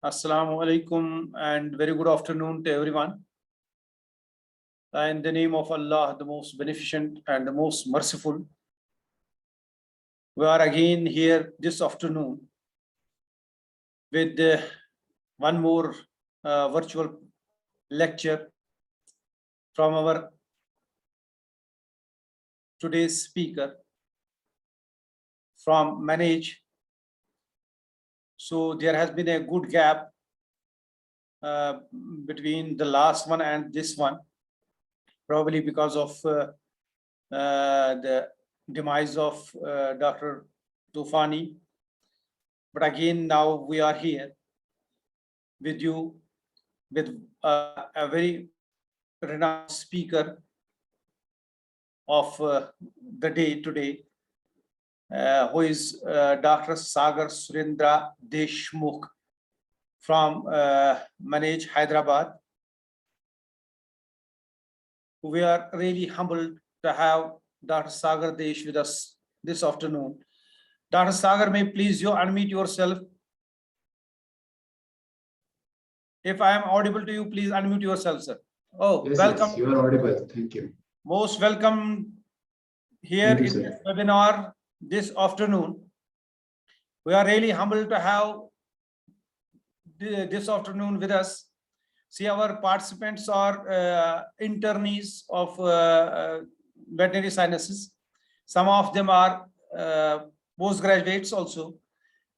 Assalamu alaikum and very good afternoon to everyone. In the name of Allah, the most beneficent and the most merciful, we are again here this afternoon with one more virtual lecture from our today's speaker from Manage. So there has been a good gap between the last one and this one, probably because of the demise of Dr. Tufani. But again, now we are here with you with a very renowned speaker of the day today, who is Dr. Sagar Surendra Deshmukh from Manage, Hyderabad. We are really humbled to have Dr. Sagar Desh with us this afternoon. Dr. Sagar, may please you unmute yourself. If I am audible to you, please unmute yourself, sir. Oh, yes, welcome. Yes, you are audible. Thank you. Most welcome here in this webinar this afternoon. We are really humbled to have this afternoon with us. See, our participants are internees of veterinary sciences. Some of them are postgraduates also.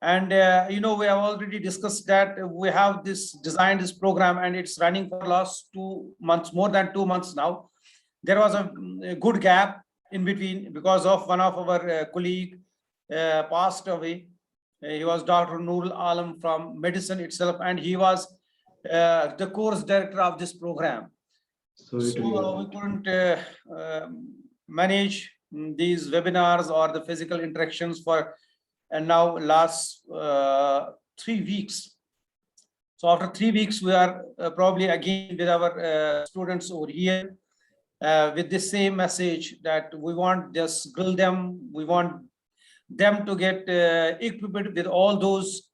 And we have already discussed that we have designed this program and it's running for last 2 months, more than 2 months now. There was a good gap in between because of one of our colleague passed away. He was Dr. Noorul Alam from medicine itself, and he was the course director of this program. So we couldn't manage these webinars or the physical interactions for and now last 3 weeks. So after 3 weeks, we are probably again with our students over here with the same message that we want just grill them. We want them to get equipped with all those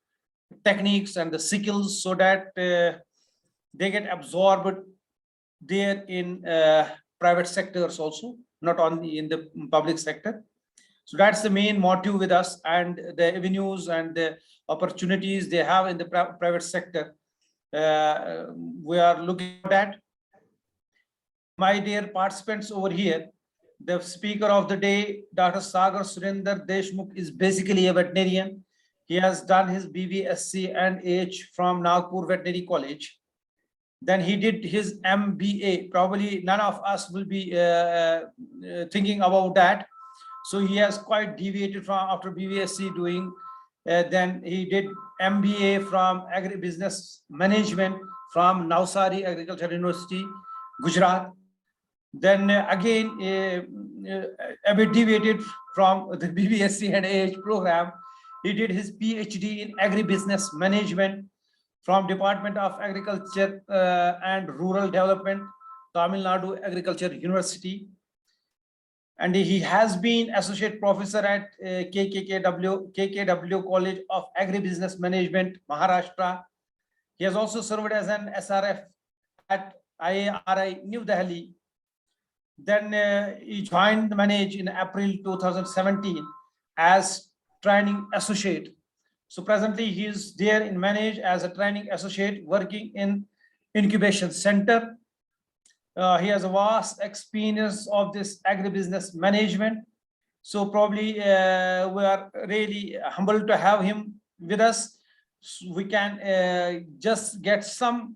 techniques and the skills so that they get absorbed there in private sectors also, not only in the public sector. So that's the main motive with us, and the avenues and the opportunities they have in the private sector. We are looking at. My dear participants over here, the speaker of the day, Dr. Sagar Surendra Deshmukh, is basically a veterinarian. He has done his FVSc&AH from Nagpur Veterinary College. Then he did his MBA. Probably none of us will be thinking about that. So he has quite deviated from after BVSc doing. Then he did MBA from Agribusiness Management from Navsari Agricultural University, Gujarat. Then again, a bit deviated from the FVSc&AH program. He did his PhD in Agribusiness Management from Department of Agriculture and Rural Development, Tamil Nadu Agriculture University. And he has been associate professor at KKW College of Agribusiness Management, Maharashtra. He has also served as an SRF at IARI, New Delhi. Then he joined Manage in April 2017 as training associate. So presently he is there in Manage as a training associate working in Incubation Center. He has a vast experience of this agribusiness management. So probably we are really humbled to have him with us. So we can just get some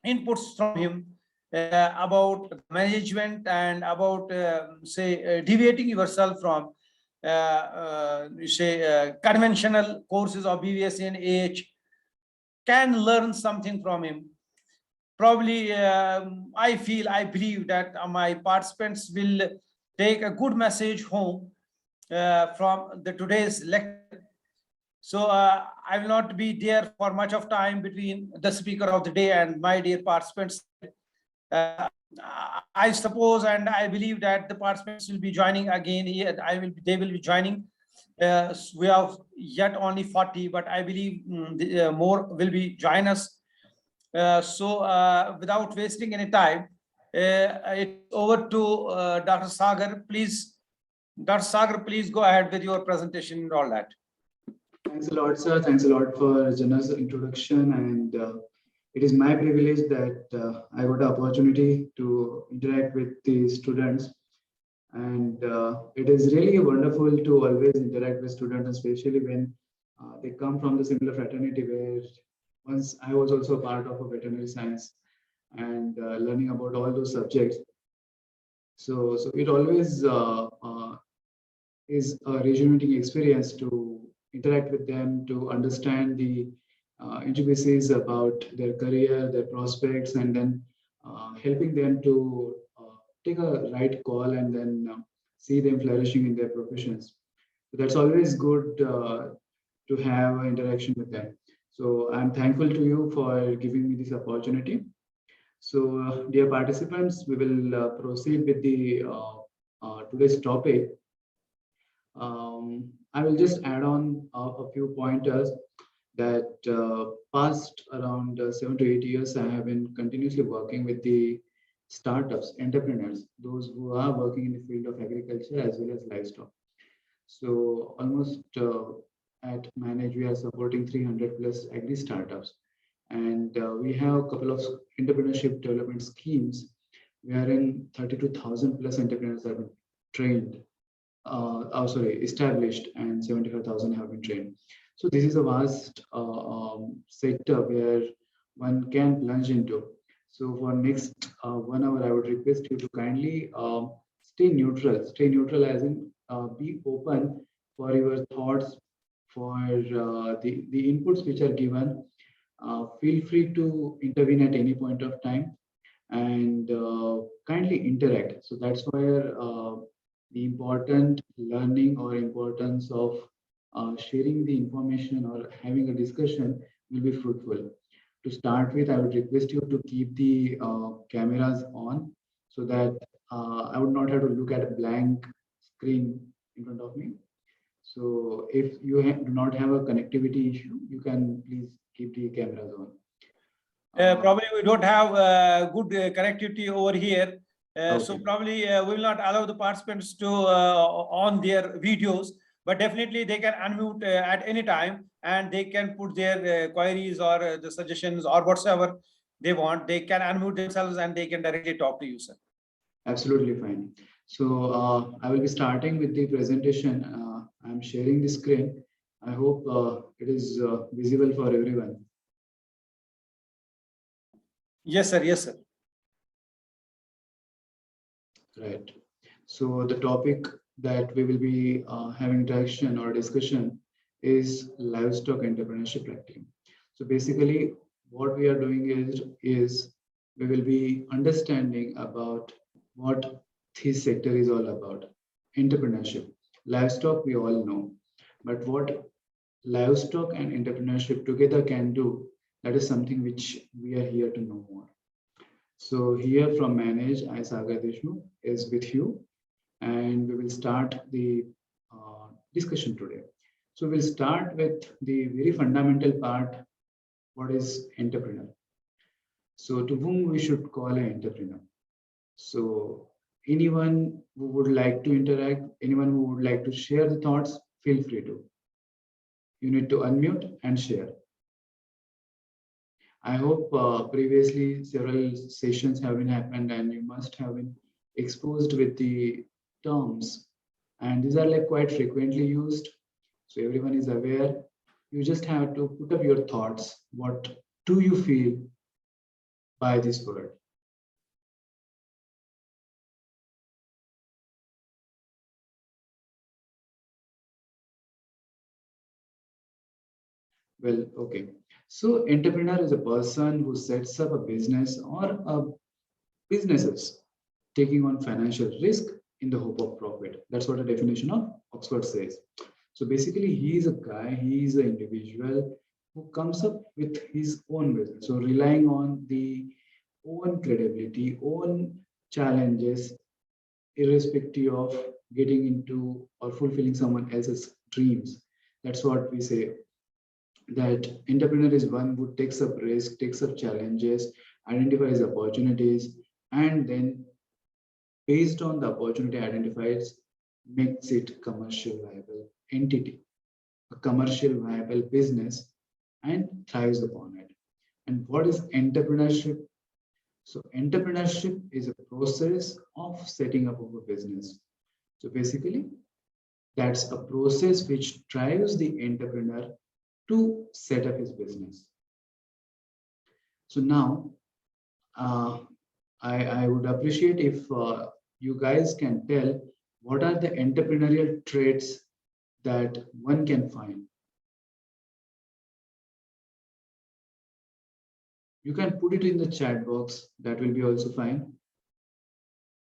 inputs from him about management and about deviating yourself from conventional courses of BVSc&AH. Can learn something from him. Probably I believe that my participants will take a good message home from today's lecture. So I will not be there for much of time between the speaker of the day and my dear participants. I suppose and I believe that the participants will be joining again here. They will be joining We have yet only 40, but I believe more will be join us. Without wasting any time, it's over to Dr. Sagar. Please, Dr. Sagar, please go ahead with your presentation and all that. Thanks a lot, sir. Thanks a lot for generous introduction. And it is my privilege that I got the opportunity to interact with the students. And it is really wonderful to always interact with students, especially when they come from the similar fraternity where once I was also a part of a veterinary science and learning about all those subjects. So it always is a rejuvenating experience to interact with them, to understand the intricacies about their career, their prospects, and then helping them to take a right call and then see them flourishing in their professions. So that's always good to have an interaction with them. So I'm thankful to you for giving me this opportunity. So dear participants, we will proceed with the today's topic. I will just add on a few pointers that past around 7 to 8 years, I have been continuously working with the startups, entrepreneurs, those who are working in the field of agriculture as well as livestock. So almost at Manage, we are supporting 300 plus agri startups. And we have a couple of entrepreneurship development schemes wherein 32,000 plus entrepreneurs have been trained. Established, and 75,000 have been trained. So this is a vast sector where one can plunge into. So for next 1 hour, I would request you to kindly stay neutral. Stay neutral as in be open for your thoughts, for the inputs which are given. Feel free to intervene at any point of time and kindly interact. So that's where the important learning or importance of sharing the information or having a discussion will be fruitful. To start with, I would request you to keep the cameras on so that I would not have to look at a blank screen in front of me. So if you do not have a connectivity issue, you can please keep the cameras on. Probably we don't have good connectivity over here. Okay. So probably we will not allow the participants to on their videos, but definitely they can unmute at any time and they can put their queries or the suggestions or whatsoever they want. They can unmute themselves and they can directly talk to you, sir. Absolutely fine. So I will be starting with the presentation. I'm sharing the screen. I hope it is visible for everyone. Yes, sir. Yes, sir. Right. So the topic that we will be having interaction or discussion is livestock entrepreneurship practice. So basically, what we are doing is we will be understanding about what this sector is all about. Entrepreneurship. Livestock, we all know, but what livestock and entrepreneurship together can do, that is something which we are here to know more. So here from Manage, I, Sagar Deshmukh, is with you, and we will start the discussion today. So we'll start with the very fundamental part. What is entrepreneur? So to whom we should call an entrepreneur? So anyone who would like to interact, anyone who would like to share the thoughts, feel free to. You need to unmute and share. I hope previously several sessions have been happened and you must have been exposed with the terms, and these are like quite frequently used. So everyone is aware. You just have to put up your thoughts. What do you feel by this word? Well, okay. So entrepreneur is a person who sets up a business or a businesses taking on financial risk in the hope of profit. That's what the definition of Oxford says. So basically, he is a guy, he is an individual who comes up with his own business. So relying on the own credibility, own challenges, irrespective of getting into or fulfilling someone else's dreams. That's what we say, that entrepreneur is one who takes up risk, takes up challenges, identifies opportunities, and then based on the opportunity identifies, makes it commercial viable entity, a commercial viable business, and thrives upon it. And what is entrepreneurship? So entrepreneurship is a process of setting up of a business. So basically, that's a process which drives the entrepreneur to set up his business. So now, I would appreciate if you guys can tell what are the entrepreneurial traits that one can find. You can put it in the chat box, that will be also fine.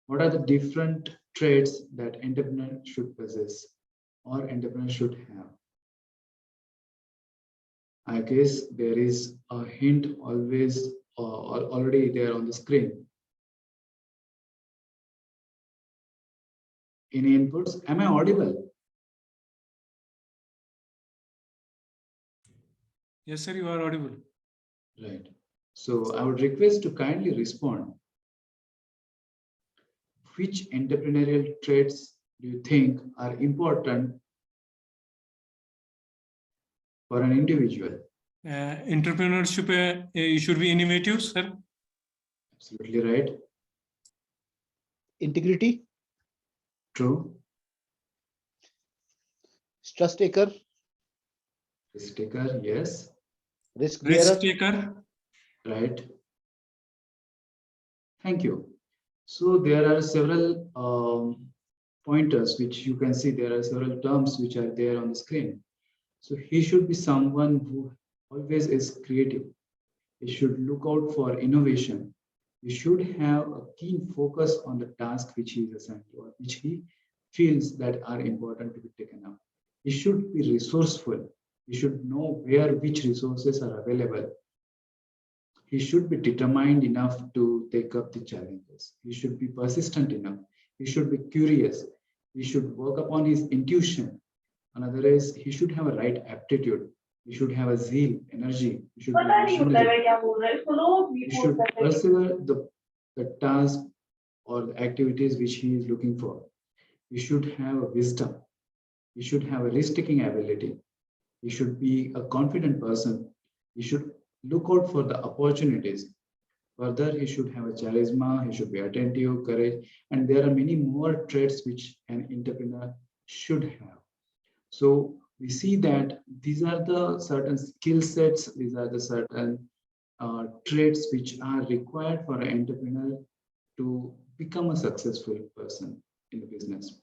What are the different traits that entrepreneur should possess or entrepreneur should have? I guess there is a hint always already there on the screen. Any inputs? Am I audible? Yes, sir, you are audible. Right. So I would request to kindly respond. Which entrepreneurial traits do you think are important for an individual? Entrepreneurship should be innovative, sir. Absolutely right. Integrity, True. trust taker, Risk taker, yes. risk Risk bearer, taker. Right. Thank you. So there are several pointers which you can see. There are several terms which are there on the screen. So he should be someone who always is creative. He should look out for innovation. He should have a keen focus on the task which he is assigned to, or which he feels that are important to be taken up. He should be resourceful. He should know where which resources are available. He should be determined enough to take up the challenges. He should be persistent enough. He should be curious. He should work upon his intuition. Another is he should have a right aptitude. He should have a zeal, energy. He should be visionary. He should persevere the task or the activities which he is looking for. He should have a wisdom. He should have a risk-taking ability. He should be a confident person. He should look out for the opportunities. Further, he should have a charisma. He should be attentive, courage, and there are many more traits which an entrepreneur should have. So we see that these are the certain skill sets. These are the certain traits which are required for an entrepreneur to become a successful person in the business.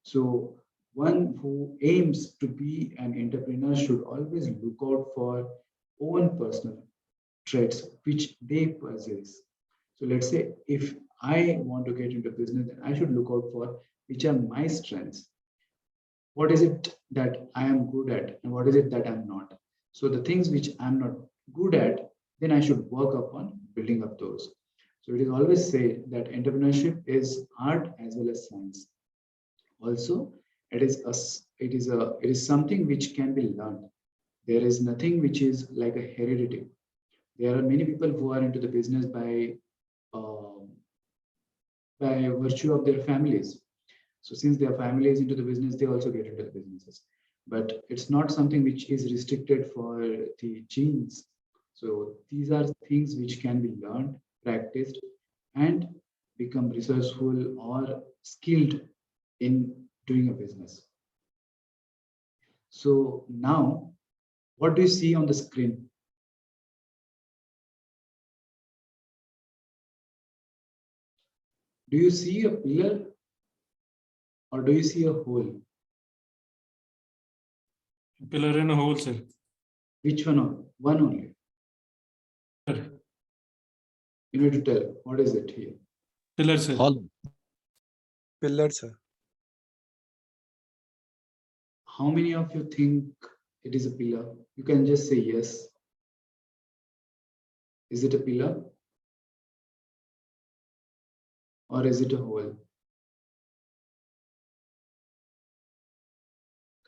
So one who aims to be an entrepreneur should always look out for own personal traits which they possess. So let's say if I want to get into business, then I should look out for which are my strengths. What is it that I am good at and what is it that I'm not? So the things which I'm not good at, then I should work upon building up those. So it is always said that entrepreneurship is art as well as science. Also, it is something which can be learned. There is nothing which is like a heredity. There are many people who are into the business by virtue of their families. So since their family is into the business, they also get into the businesses. But it's not something which is restricted for the genes. So these are things which can be learned, practiced, and become resourceful or skilled in doing a business. So now, what do you see on the screen? Do you see a pillar or do you see a hole? Pillar and a hole, sir. Which one? One only. Sir. You need to tell what is it here. Pillar, sir. hollow, Pillar, sir. How many of you think it is a pillar? You can just say yes. Is it a pillar? Or is it a hole?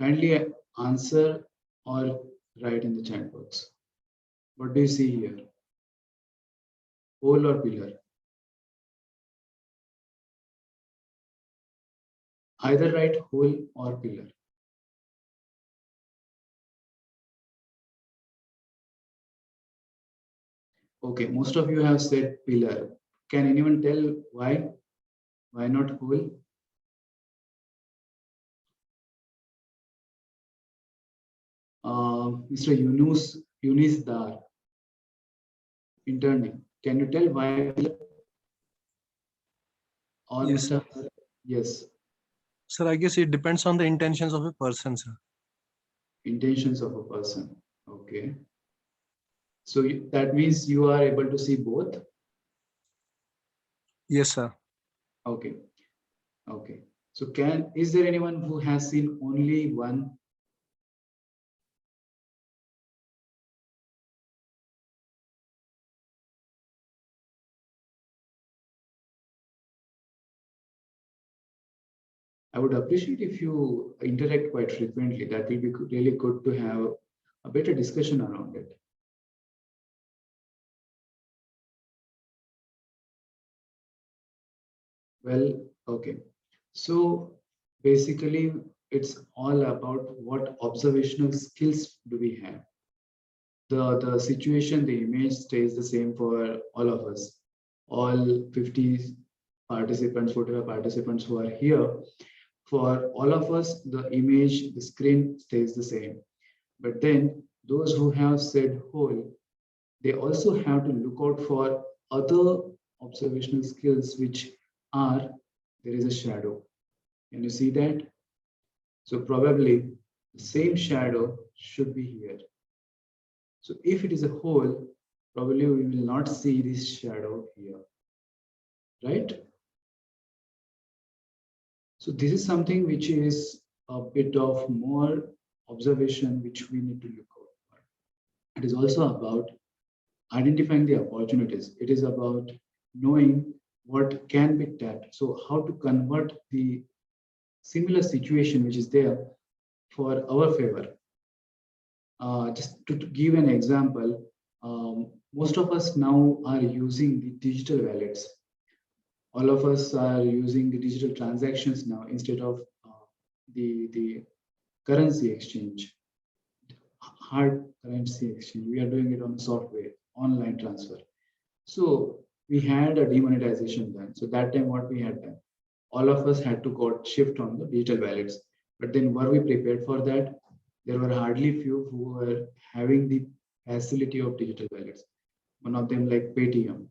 Kindly answer or write in the chat box. What do you see here? Hole or pillar? Either write hole or pillar. Okay, most of you have said pillar. Can anyone tell why? Why not hole? Mr. Yunus Dar, interning. Can you tell why pillar? Or Yes, Mr. sir. Yes, Sir, I guess it depends on the intentions of a person, sir. intentions of a person. Okay. So that means you are able to see both. Yes, sir. Okay. Okay. So is there anyone who has seen only one? I would appreciate if you interact quite frequently. That will be really good to have a better discussion around it. Well, okay. So basically, it's all about what observational skills do we have. The situation, the image stays the same for all of us. All 50 participants, whatever participants who are here, for all of us, the image, the screen stays the same. But then those who have said whole, they also have to look out for other observational skills, which are there is a shadow. Can you see that? So probably the same shadow should be here. So if it is a hole, probably we will not see this shadow here, right? So this is something which is a bit of more observation which we need to look out for. It is also about identifying the opportunities. It is about knowing what can be tapped. So how to convert the similar situation which is there for our favor. Just to give an example, most of us now are using the digital wallets. All of us are using the digital transactions now instead of the currency exchange, hard currency exchange. We are doing it on software, online transfer. So we had a demonetization done. So that time what we had done, all of us had to go shift on the digital wallets. But then were we prepared for that? There were hardly few who were having the facility of digital wallets. One of them like Paytm.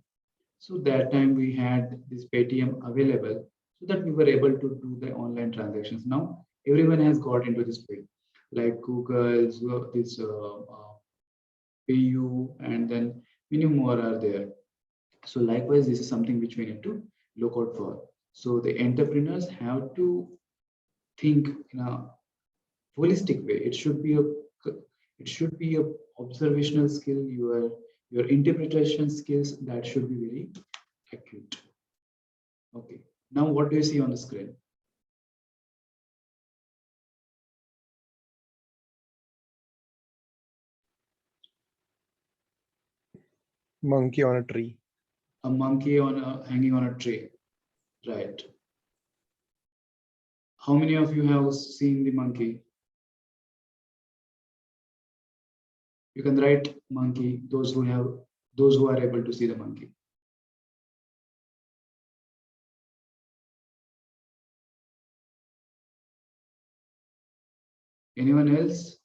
So that time we had this Paytm available so that we were able to do the online transactions. Now everyone has got into this way, like Google's, this PayU, and then many more are there. So likewise, this is something which we need to look out for. So the entrepreneurs have to think in a holistic way. It should be a observational skill, your interpretation skills that should be very acute. Okay. Now what do you see on the screen? Monkey on a tree. A monkey hanging on a tree. Right. How many of you have seen the monkey? You can write monkey, those who are able to see the monkey. Anyone else?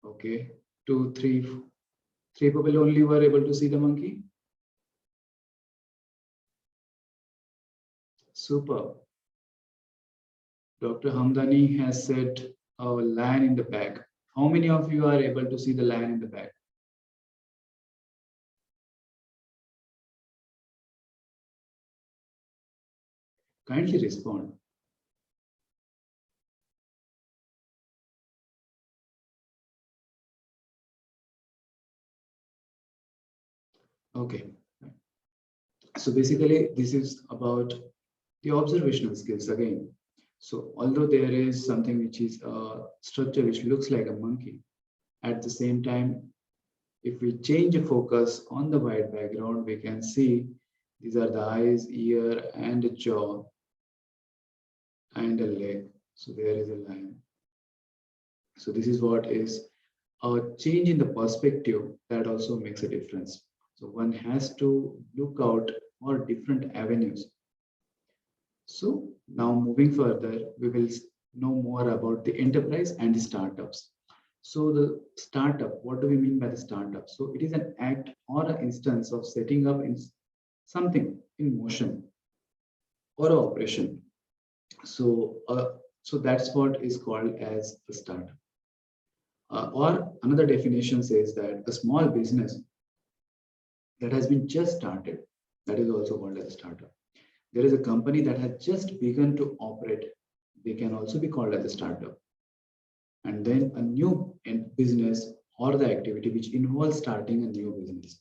Okay, three people only were able to see the monkey. Super. Dr. Hamdani has said a lion in the bag. How many of you are able to see the lion in the bag? Kindly respond. Okay. So basically, this is about the observational skills again. So although there is something which is a structure which looks like a monkey, at the same time, if we change the focus on the white background, we can see these are the eyes, ear, and a jaw, and a leg. So there is a lion. So this is what is a change in the perspective that also makes a difference. So one has to look out for different avenues. So now moving further, we will know more about the enterprise and the startups. So the startup, what do we mean by the startup? So it is an act or an instance of setting up in something in motion or an operation. So that's what is called as a startup. Or another definition says that a small business that has been just started, that is also called as a startup. There is a company that has just begun to operate. They can also be called as a startup. And then a new business or the activity which involves starting a new business.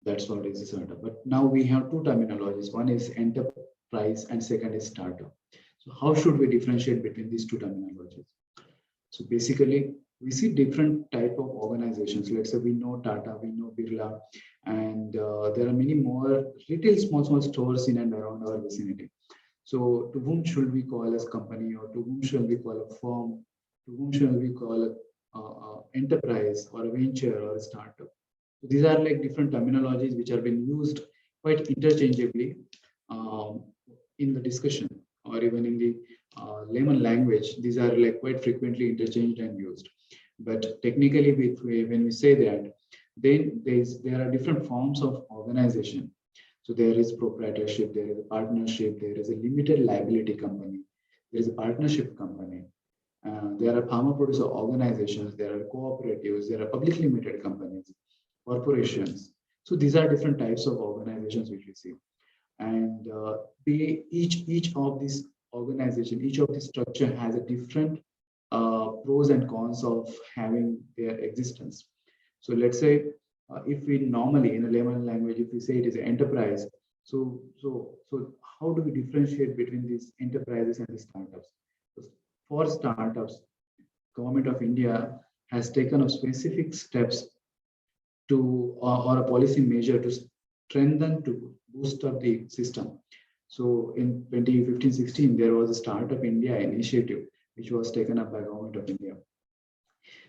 That's what is a startup. But now we have two terminologies. One is enterprise and second is startup. So how should we differentiate between these two terminologies? So basically, we see different type of organizations. Let's say we know Tata, we know Birla, and there are many more retail small stores in and around our vicinity. So to whom should we call as company, or to whom shall we call a firm? To whom shall we call a enterprise or a venture or a startup? So these are like different terminologies which are being used quite interchangeably in the discussion, or even in the layman language. These are like quite frequently interchanged and used. But technically, when we say that, then there are different forms of organization. So there is proprietorship, there is a partnership, there is a limited liability company, there is a partnership company. There are farmer producer organizations, there are cooperatives, there are public limited companies, corporations. So these are different types of organizations which we see. And each of these organization, each of these structure has a different pros and cons of having their existence. So let's say if we normally in a layman language, if we say it is an enterprise, so how do we differentiate between these enterprises and the startups? So for startups, Government of India has taken up specific steps to or a policy measure to strengthen, to boost up the system. So in 2015-16, there was a Startup India initiative which was taken up by Government of India.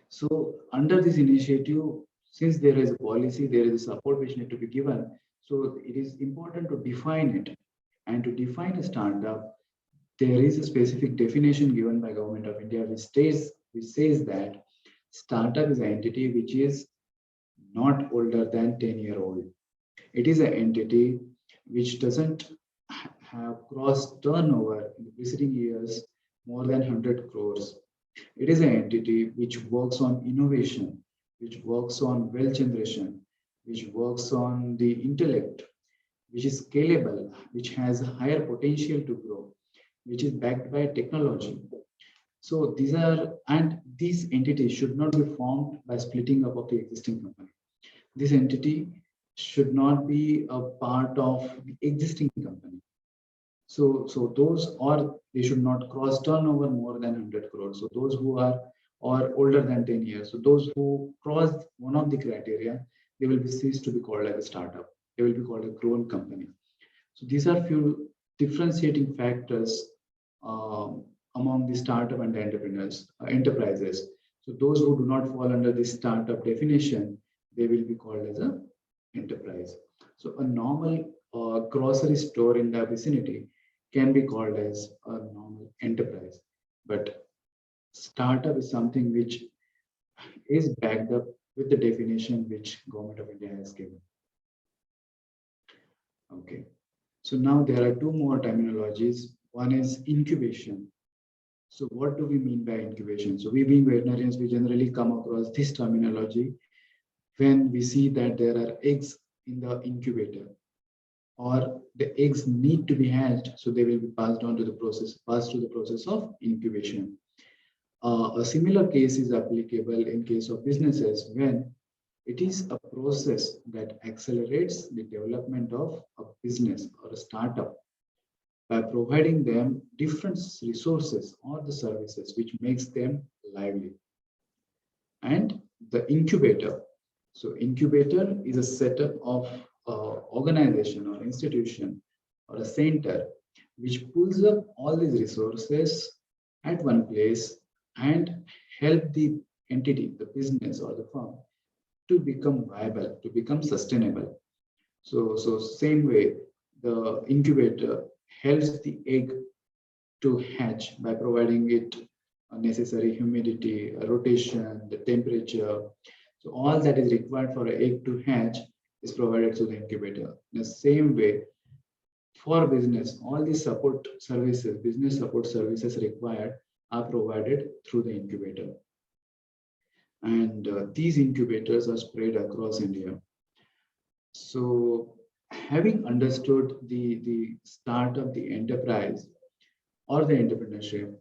So under this initiative, since there is a policy, there is a support which need to be given. So it is important to define it. And to define a startup, there is a specific definition given by Government of India which says that startup is an entity which is not older than 10-year-old. It is an entity which doesn't have gross turnover in the preceding years more than 100 crores. It is an entity which works on innovation, which works on wealth generation, which works on the intellect, which is scalable, which has a higher potential to grow, which is backed by technology. So these entities should not be formed by splitting up of the existing company. This entity should not be a part of the existing company. So those, or they should not cross turnover more than 100 crores. So those who are or older than 10 years. So those who cross one of the criteria, they will be ceased to be called as a startup. They will be called a grown company. So these are few differentiating factors among the startup and the enterprises. So those who do not fall under the startup definition, they will be called as a enterprise. So a normal grocery store in the vicinity can be called as a normal enterprise, but startup is something which is backed up with the definition which Government of India has given. Okay, so now there are two more terminologies. One is incubation. So what do we mean by incubation? So we being veterinarians, we generally come across this terminology when we see that there are eggs in the incubator, or the eggs need to be hatched, so they will be passed through the process of incubation. A similar case is applicable in case of businesses when It is a process that accelerates the development of a business or a startup by providing them different resources or the services which makes them lively. And the incubator. So incubator is a setup of organization or institution or a center which pulls up all these resources at one place and help the entity, the business or the firm to become viable, to become sustainable. So same way, the incubator helps the egg to hatch by providing it necessary humidity, rotation, the temperature. So all that is required for an egg to hatch is provided to the incubator. In the same way, for business, all these support services, business support services required are provided through the incubator. And these incubators are spread across India. So having understood the start of the enterprise or the entrepreneurship,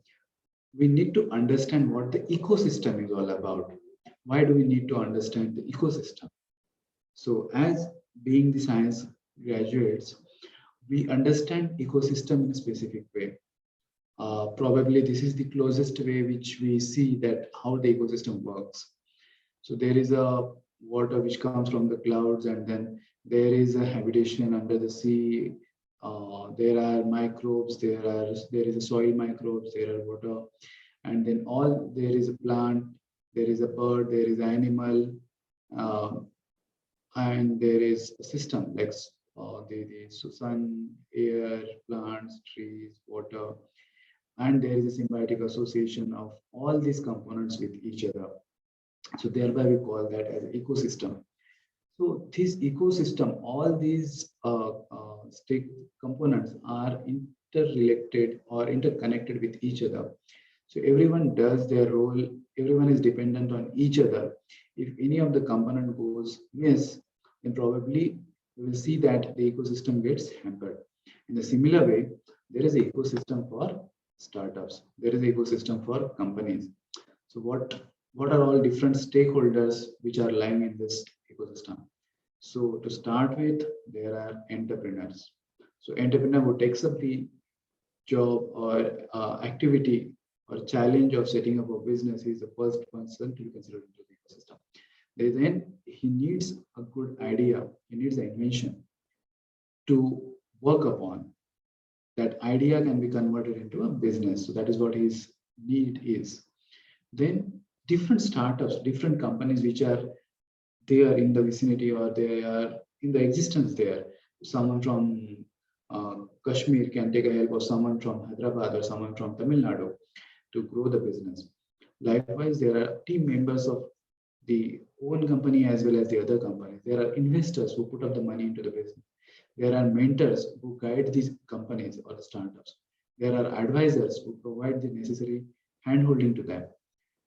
we need to understand what the ecosystem is all about. Why do we need to understand the ecosystem? So as being the science graduates, we understand ecosystem in a specific way. Probably this is the closest way which we see that how the ecosystem works. So there is a water which comes from the clouds, and then there is a habitation under the sea. There are microbes, there is a soil microbes, there are water, and then there is a plant, there is a bird, there is animal, and there is a system like the sun, air, plants, trees, water, and there is a symbiotic association of all these components with each other. So thereby we call that as ecosystem. So this ecosystem, all these components are interrelated or interconnected with each other. So everyone does their role, everyone is dependent on each other. If any of the component goes miss, then probably we will see that the ecosystem gets hampered. In a similar way, there is an ecosystem for startups. There is an ecosystem for companies. So what are all different stakeholders which are lying in this ecosystem? So to start with, there are entrepreneurs. So entrepreneur who takes up the job or activity or challenge of setting up a business is the first person to be considered into the ecosystem. Then he needs a good idea, he needs an invention to work upon. That idea can be converted into a business. So that is what his need is. Then different startups, different companies which are there in the vicinity or they are in the existence there. Someone from Kashmir can take a help of someone from Hyderabad or someone from Tamil Nadu to grow the business. Likewise, there are team members of the own company as well as the other companies. There are investors who put up the money into the business. There are mentors who guide these companies or the startups. There are advisors who provide the necessary handholding to them.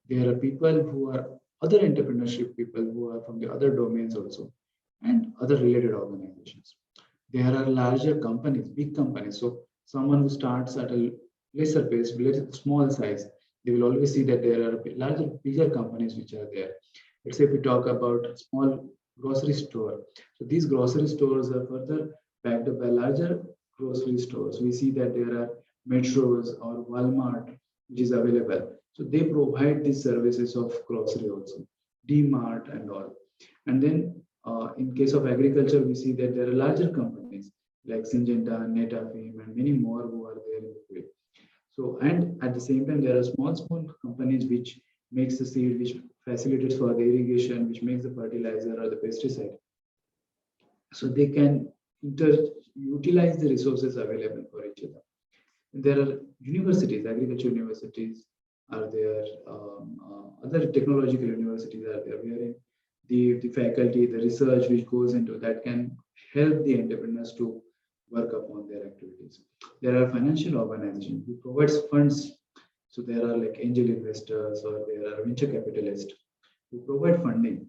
There are people who are other entrepreneurship people who are from the other domains also and other related organizations. There are larger companies, big companies. So someone who starts at a lesser pace, small size, they will always see that there are larger, bigger companies which are there. Let's say if we talk about a small grocery store. So these grocery stores are further backed up by larger grocery stores. We see that there are metros or Walmart, which is available. So they provide these services of grocery also, D-Mart and all. And then in case of agriculture, we see that there are larger companies like Syngenta, Netafim, and many more who are there in the field. So, and at the same time, there are small companies which makes the seed, which facilitates for the irrigation, which makes the fertilizer or the pesticide. So they can utilize the resources available for each other. And there are universities, agriculture universities are there, other technological universities are there, wherein the faculty, the research which goes into that can help the entrepreneurs to work upon their activities. There are financial organizations who provides funds. So there are like angel investors or there are venture capitalists who provide funding.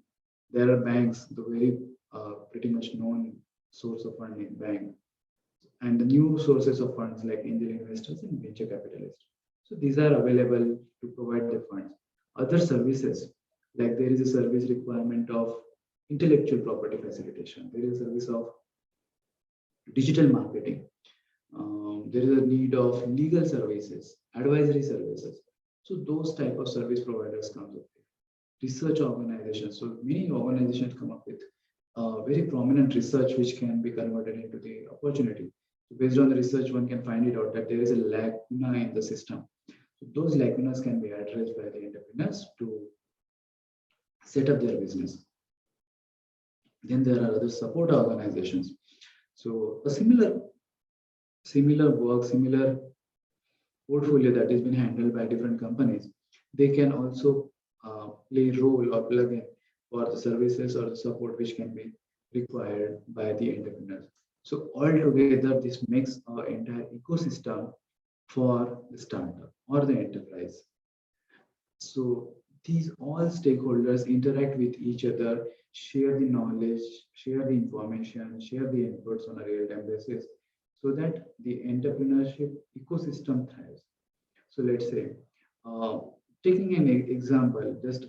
There are banks, the very pretty much known source of funding, bank, and the new sources of funds like angel investors and venture capitalists. So these are available to provide the funds. Other services, like there is a service requirement of intellectual property facilitation. There is a service of digital marketing. There is a need of legal services, advisory services. So those type of service providers come up. Research organizations. So many organizations come up with very prominent research which can be converted into the opportunity. So based on the research, one can find it out that there is a lacuna in the system. So those lacunas can be addressed by the entrepreneurs to set up their business. Then there are other support organizations. So a similar work, similar portfolio that has been handled by different companies, they can also play a role or plug in for the services or the support which can be required by the entrepreneurs. So altogether, this makes our entire ecosystem for the startup or the enterprise. So these all stakeholders interact with each other, share the knowledge, share the information, share the inputs on a real-time basis, so that the entrepreneurship ecosystem thrives. So let's say, taking an example, just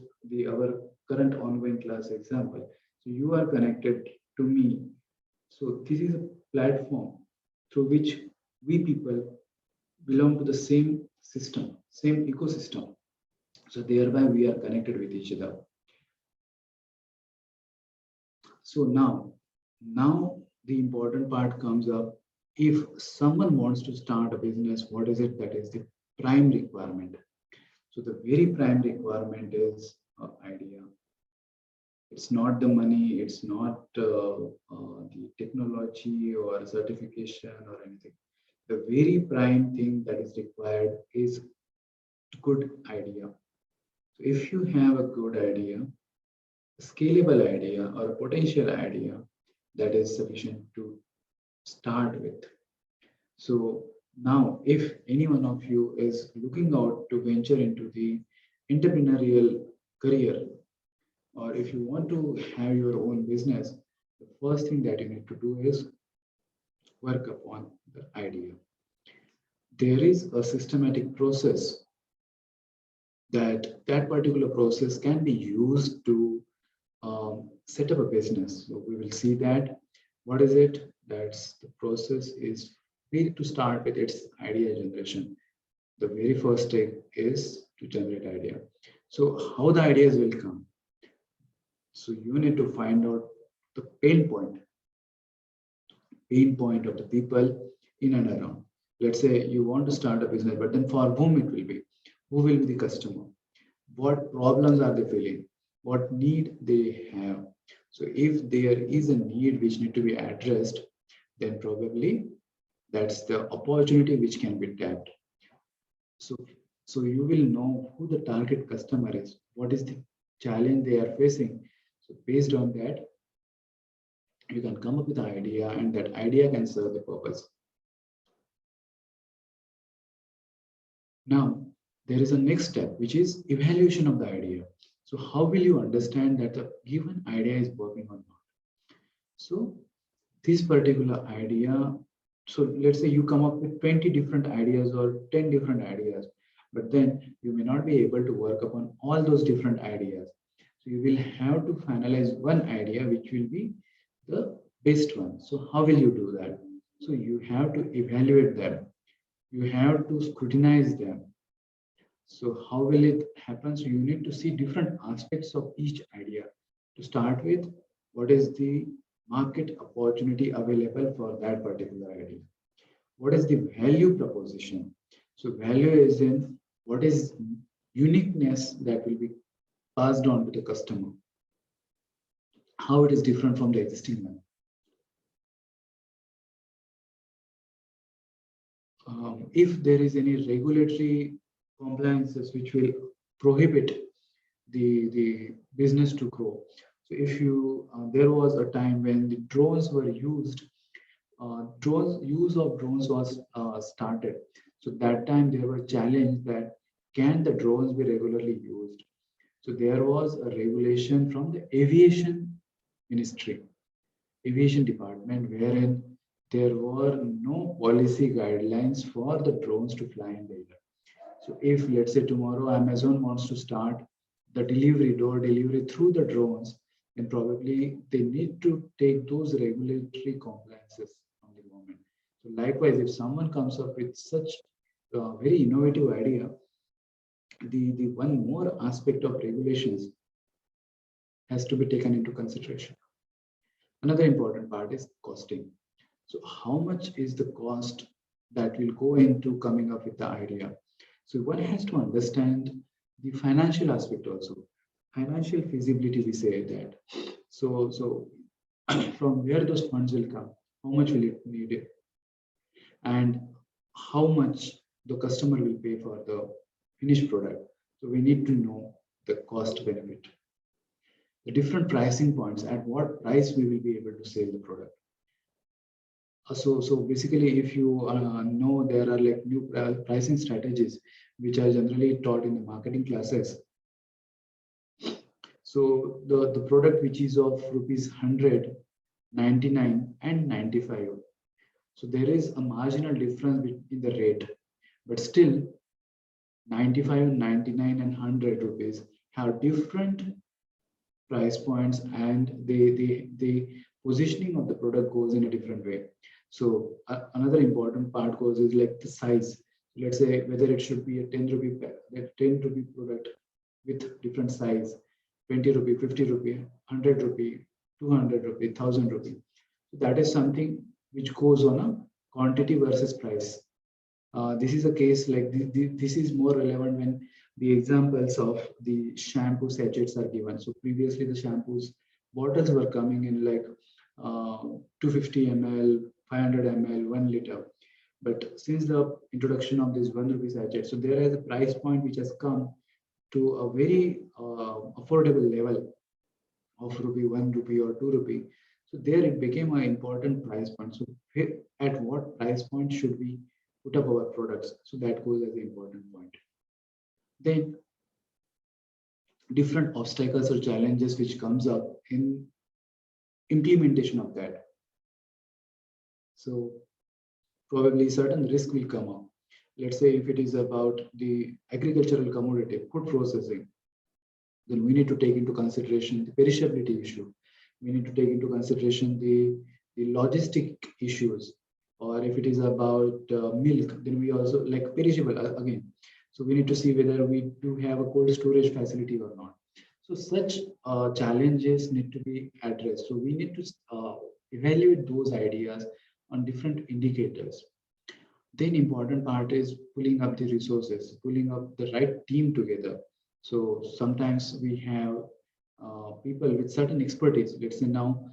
our current ongoing class example. So you are connected to me. So this is a platform through which we people belong to the same system, same ecosystem. So thereby we are connected with each other. So now the important part comes up. If someone wants to start a business, what is it that is the prime requirement? So the very prime requirement is idea. It's not the money, it's not the technology or certification or anything. The very prime thing that is required is good idea. So if you have a good idea, a scalable idea or a potential idea, that is sufficient to start with. So now, if any one of you is looking out to venture into the entrepreneurial career, or if you want to have your own business, the first thing that you need to do is work upon the idea. There is a systematic process that particular process can be used to set up a business. So we will see that. What is it? That's the process is to start with its idea generation. The very first step is to generate idea. So how the ideas will come? So you need to find out the pain point of the people in and around. Let's say you want to start a business, but then for whom it will be? Who will be the customer? What problems are they feeling? What need they have? So if there is a need which need to be addressed, then probably that's the opportunity which can be tapped. So you will know who the target customer is, what is the challenge they are facing. So based on that, you can come up with an idea, and that idea can serve the purpose. Now, there is a next step, which is evaluation of the idea. So how will you understand that the given idea is working or not? So this particular idea, so let's say you come up with 20 different ideas or 10 different ideas, but then you may not be able to work upon all those different ideas. So you will have to finalize one idea which will be the best one. So how will you do that? So you have to evaluate them. You have to scrutinize them. So how will it happen? So you need to see different aspects of each idea. To start with, what is the market opportunity available for that particular idea? What is the value proposition? So value is in what is uniqueness that will be passed on to the customer. How it is different from the existing one. If there is any regulatory compliances which will prohibit the business to grow. So if you, there was a time when the drones were used, use of drones was started. So that time there were challenge that can the drones be regularly used? So there was a regulation from the aviation ministry, aviation department, wherein there were no policy guidelines for the drones to fly in the air. So if let's say tomorrow Amazon wants to start the door delivery through the drones, then probably they need to take those regulatory compliances from the government. So likewise, if someone comes up with such a very innovative idea, the one more aspect of regulations has to be taken into consideration. Another important part is costing. So how much is the cost that will go into coming up with the idea? So one has to understand the financial aspect also. Financial feasibility, we say that. So from where those funds will come, how much will it need it, and how much the customer will pay for the finished product. So we need to know the cost benefit, the different pricing points, at what price we will be able to sell the product. So basically, if you know, there are like new pricing strategies which are generally taught in the marketing classes. So the product which is of rupees 100, 99 and 95. So there is a marginal difference in the rate, but still 95, 99 and 100 rupees have different price points, and the positioning of the product goes in a different way. So another important part goes is like the size. Let's say whether it should be a 10 rupee product with different size, 20 rupee, 50 rupee, 100 rupee, 200 rupee, 1000 rupee. So that is something which goes on a quantity versus price. This is a case like this is more relevant when the examples of the shampoo sachets are given. So previously the shampoos bottles were coming in like 250 ml, 500 ml, 1 liter. But since the introduction of this 1 rupee sachet, so there is a price point which has come to a very affordable level of rupee, 1 rupee or 2 rupee. So there it became an important price point. So at what price point should we put up our products? So that goes as an important point. Then different obstacles or challenges which comes up in implementation of that. So probably certain risk will come up. Let's say if it is about the agricultural commodity, food processing, then we need to take into consideration the perishability issue. We need to take into consideration the logistic issues. Or if it is about milk, then we also like perishable again. So we need to see whether we do have a cold storage facility or not. So such challenges need to be addressed. So we need to evaluate those ideas on different indicators. Then important part is pulling up the resources, pulling up the right team together. So sometimes we have people with certain expertise. Let's say now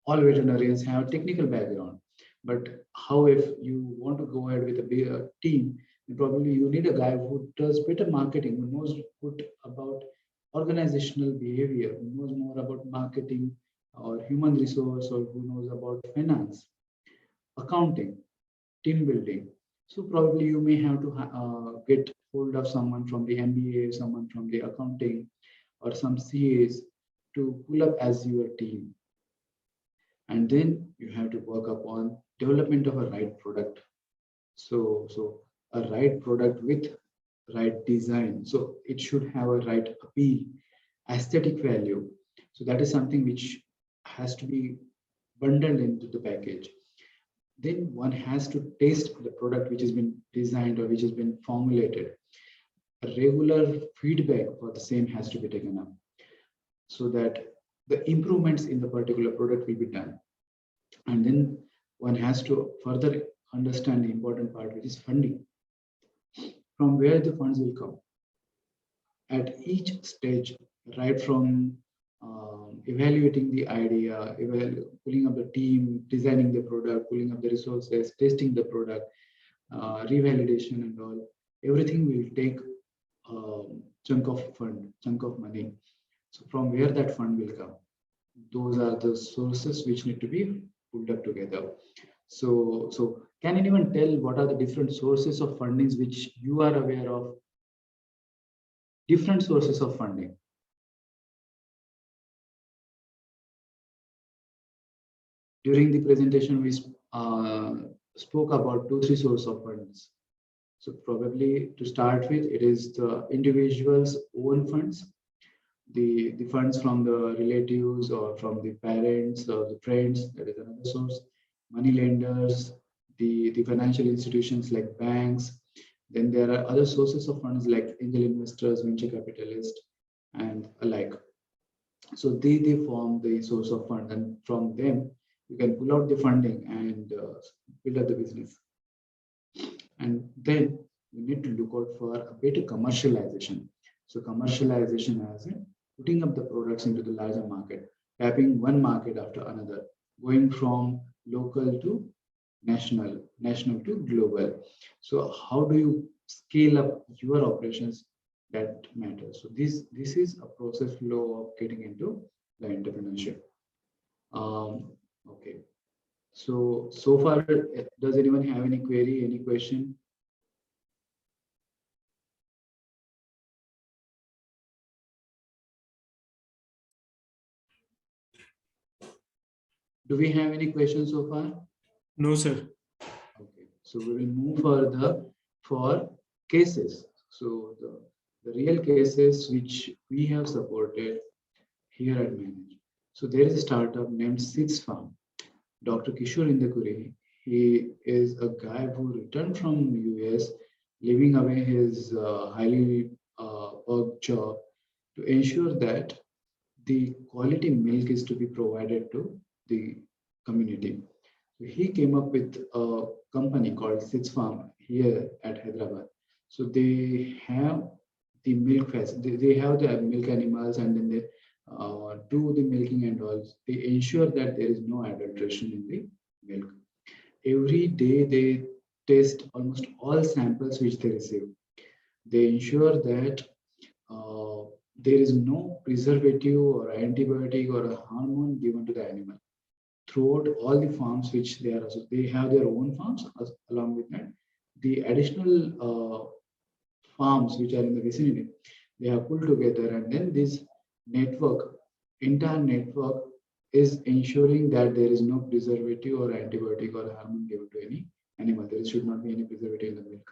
all veterinarians have technical background, but how if you want to go ahead with a bigger team, then probably you need a guy who does better marketing, who knows good about organizational behavior, who knows more about marketing or human resource, or who knows about finance, accounting, team building. So probably you may have to get hold of someone from the MBA, someone from the accounting, or some CAs to pull up as your team. And then you have to work upon development of a right product. So a right product with right design. So it should have a right appeal, aesthetic value. So that is something which has to be bundled into the package. Then one has to taste the product which has been designed or which has been formulated. A regular feedback for the same has to be taken up so that the improvements in the particular product will be done. And then one has to further understand the important part, which is funding. From where the funds will come. At each stage, right from evaluating the idea, pulling up the team, designing the product, pulling up the resources, testing the product, revalidation and all, everything will take chunk of money. So from where that fund will come, those are the sources which need to be pulled up together. So can anyone tell what are the different sources of fundings which you are aware of? Different sources of funding. During the presentation, we spoke about 2-3 sources of funds. So probably to start with, it is the individual's own funds. the funds from the relatives or from the parents or the friends, that is another source. Money lenders, the financial institutions like banks. Then there are other sources of funds like angel investors, venture capitalists, and alike. So they form the source of fund, and from them you can pull out the funding and build up the business. And then you need to look out for a better commercialization. So commercialization as in putting up the products into the larger market, tapping one market after another, going from local to national, national to global. So how do you scale up your operations? That matters. So this is a process flow of getting into the entrepreneurship. Okay. So far, does anyone have any query, any question? Do we have any questions so far? No, sir. Okay, so we will move further for cases. So the real cases which we have supported here at Manage. So there is a startup named Seeds Farm. Dr. Kishore Indakuri, he is a guy who returned from US, leaving away his highly work job to ensure that the quality milk is to be provided to the community. So he came up with a company called Seeds Farm here at Hyderabad. So they have the milk fest. They have the milk animals, and then they do the milking and all. They ensure that there is no adulteration in the milk. Every day they test almost all samples which they receive. They ensure that there is no preservative or antibiotic or a hormone given to the animal throughout all the farms which they are. So they have their own farms along with that. The additional farms which are in the vicinity, they have pulled together, and then this network, entire network, is ensuring that there is no preservative or antibiotic or hormone given to any animal. There should not be any preservative in the milk.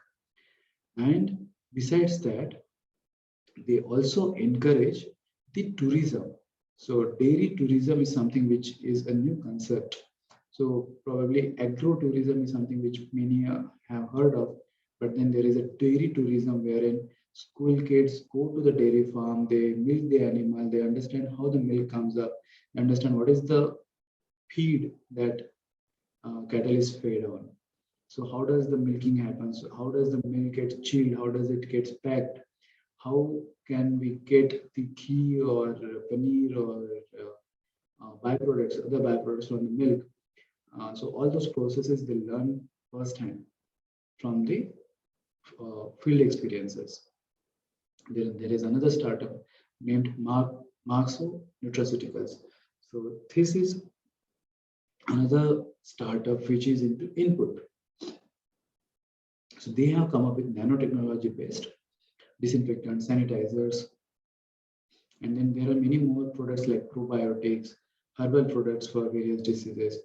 And besides that, they also encourage the tourism. So dairy tourism is something which is a new concept. So probably agro-tourism is something which many have heard of, but then there is a dairy tourism wherein school kids go to the dairy farm, they milk the animal, they understand how the milk comes up, they understand what is the feed that cattle is fed on. So how does the milking happen? So how does the milk get chilled? How does it get packed? How can we get the ghee or paneer or byproducts, other byproducts from the milk? So all those processes they learn firsthand from the field experiences. There is another startup named Marxo Nutraceuticals. So this is another startup which is into input. So they have come up with nanotechnology based disinfectants, sanitizers, and then there are many more products like probiotics, herbal products for various diseases,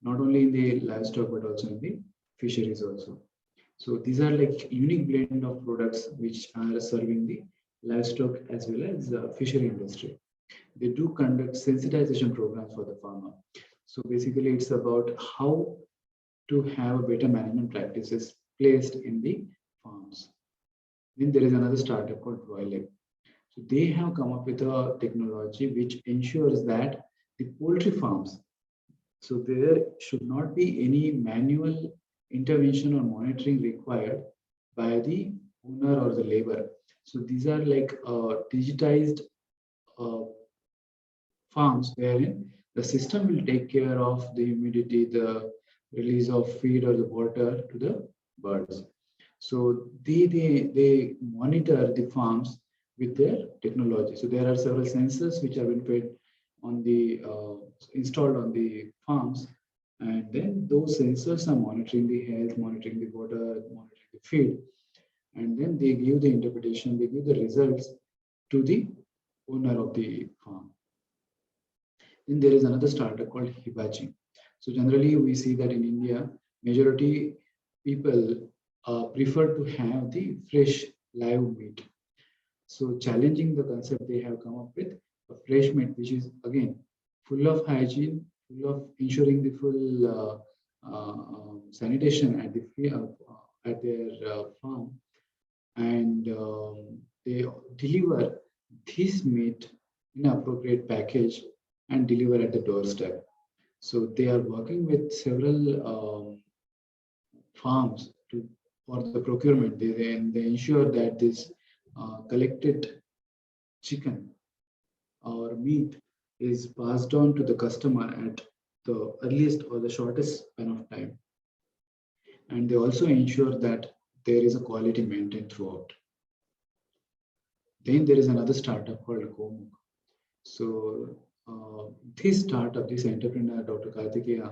not only in the livestock but also in the fisheries also. So these are like unique blend of products which are serving the livestock as well as the fishery industry. They do conduct sensitization programs for the farmer. So basically it's about how to have better management practices placed in the farms. Then there is another startup called Royal. So they have come up with a technology which ensures that the poultry farms, so there should not be any manual intervention or monitoring required by the owner or the labor. So these are like digitized farms wherein the system will take care of the humidity, the release of feed or the water to the birds. So they monitor the farms with their technology. So there are several sensors which have been fed on the installed on the farms, and then those sensors are monitoring the health, monitoring the water, monitoring the feed, and then they give the interpretation, they give the results to the owner of the farm. Then there is another startup called Hibachi. So generally we see that in India, majority people prefer to have the fresh live meat. So challenging the concept, they have come up with a fresh meat, which is again full of hygiene, full of ensuring the full sanitation at at their farm, and they deliver this meat in appropriate package and deliver at the doorstep. So they are working with several farms to for the procurement. They ensure that this collected chicken or meat is passed on to the customer at the earliest or the shortest span of time. And they also ensure that there is a quality maintained throughout. Then there is another startup called Gomuk. So this startup, this entrepreneur, Dr. Kartikeya,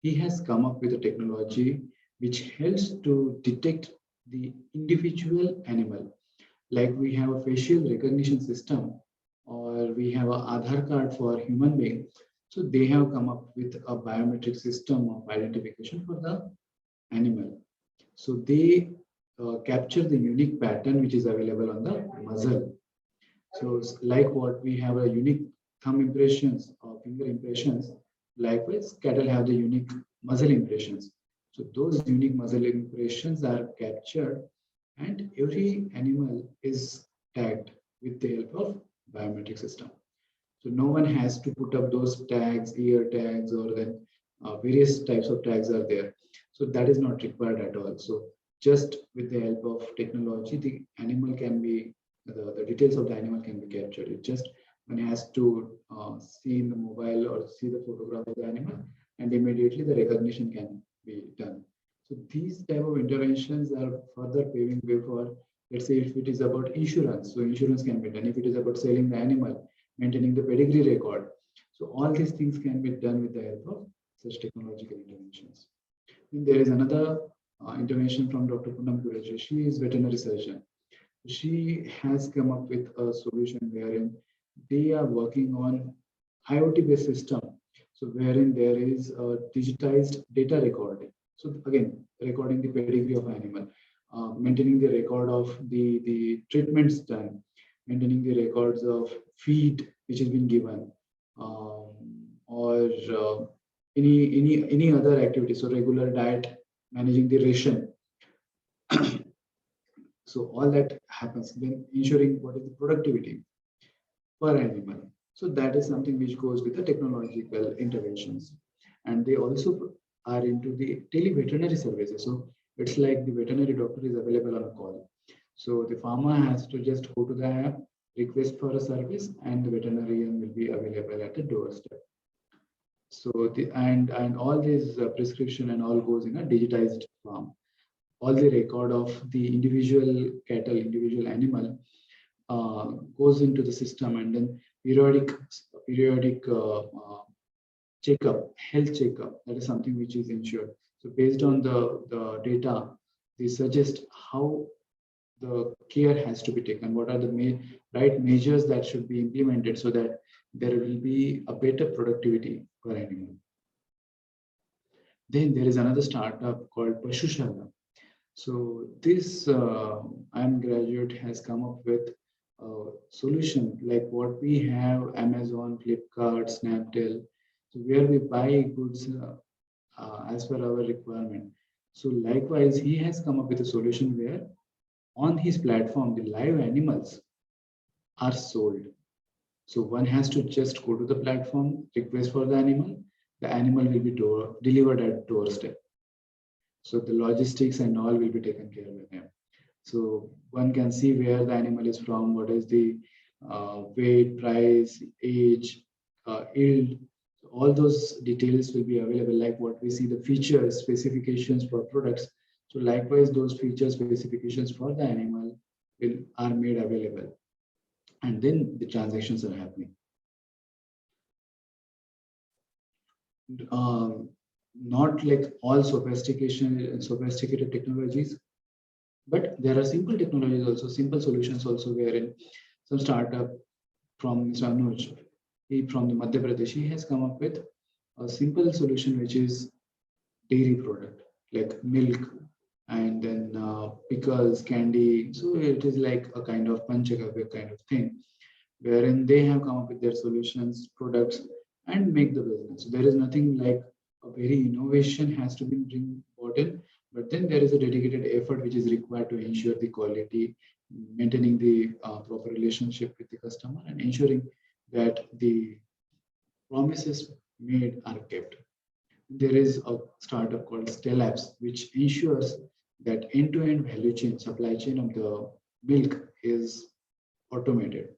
he has come up with a technology which helps to detect the individual animal. Like we have a facial recognition system, or we have an Aadhaar card for human being. So they have come up with a biometric system of identification for the animal. So they capture the unique pattern which is available on the muzzle. So like what we have a unique thumb impressions or finger impressions, likewise cattle have the unique muzzle impressions. So those unique muzzle impressions are captured, and every animal is tagged with the help of biometric system. So no one has to put up those tags, ear tags, or then various types of tags are there. So that is not required at all. So just with the help of technology, the animal can be, the details of the animal can be captured. It just one has to see in the mobile or see the photograph of the animal, and immediately the recognition can be done. So these type of interventions are further paving way for, let's say, if it is about insurance, so insurance can be done. If it is about selling the animal, maintaining the pedigree record. So all these things can be done with the help of such technological interventions. And there is another intervention from Dr. Poonam Kureji. She is veterinary surgeon. She has come up with a solution wherein they are working on IoT-based system. So wherein there is a digitized data recording. So again, recording the pedigree of animal, maintaining the record of the treatments done, maintaining the records of feed which has been given, or any other activity. So regular diet, managing the ration. So all that happens, then ensuring what is the productivity per animal. So that is something which goes with the technological interventions. And they also are into the tele-veterinary services. So it's like the veterinary doctor is available on a call. So the farmer has to just go to the app, request for a service, and the veterinarian will be available at the doorstep. So and all these prescription and all goes in a digitized form. All the record of the individual cattle, individual animal goes into the system, and then periodic checkup, health checkup, that is something which is ensured. So based on the data, they suggest how the care has to be taken, what are the right measures that should be implemented so that there will be a better productivity per animal. Then there is another startup called Pashushana. So this IM graduate has come up with a solution like what we have Amazon, Flipkart, Snapdeal, so where we buy goods as per our requirement. So likewise, he has come up with a solution where on his platform, the live animals are sold. So one has to just go to the platform, request for the animal will be delivered at doorstep. So the logistics and all will be taken care of him. So one can see where the animal is from, what is the weight, price, age, yield. All those details will be available, like what we see the features, specifications for products. So likewise, those features, specifications for the animal are made available. And then the transactions are happening. Not like all sophisticated technologies, but there are simple technologies also, simple solutions also, wherein some startup from Mr. Anuj, from the Madhya Pradesh, he has come up with a simple solution which is dairy product like milk, and then pickles, candy. So it is like a kind of panchagavya kind of thing, wherein they have come up with their solutions, products, and make the business. So there is nothing like a very innovation has to be brought in, but then there is a dedicated effort which is required to ensure the quality, maintaining the proper relationship with the customer, and ensuring that the promises made are kept. There is a startup called Stellabs, which ensures that end-to-end value chain, supply chain of the milk is automated.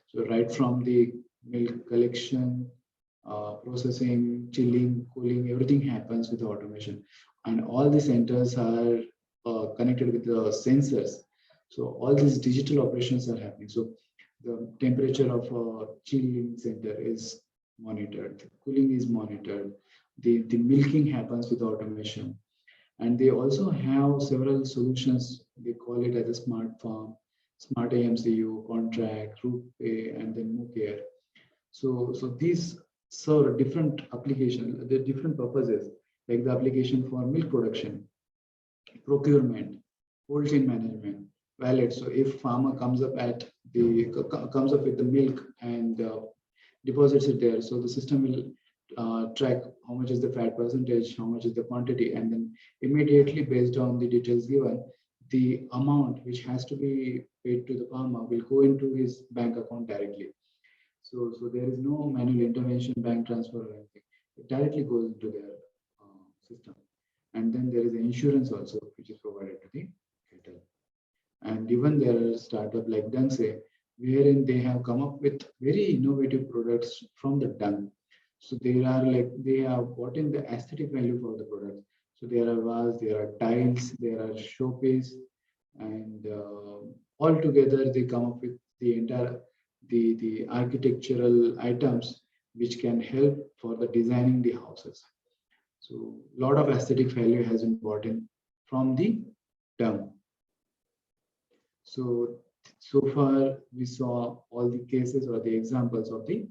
So right from the milk collection, processing, chilling, cooling, everything happens with automation. And all the centers are connected with the sensors. So all these digital operations are happening. So the temperature of a chilling center is monitored, the cooling is monitored, the milking happens with automation. And they also have several solutions. They call it as a smart farm, smart AMCU, contract, root pay, and then MooCare. So these serve different applications, the different purposes, like the application for milk production, procurement, cold chain management, wallet. So if farmer comes up with the milk and deposits it there, so the system will track how much is the fat percentage, how much is the quantity, and then immediately based on the details given, the amount which has to be paid to the farmer will go into his bank account directly. So there is no manual intervention, bank transfer or anything. It directly goes into their system. And then there is insurance also, which is provided to the cattle. And even there is a startup like Dungse, wherein they have come up with very innovative products from the dung. So they have brought in the aesthetic value for the product. So there are vase, there are tiles, there are showpiece, and all together they come up with the entire the architectural items which can help for the designing the houses. So a lot of aesthetic value has been brought in from the dung. So far we saw all the cases or the examples of the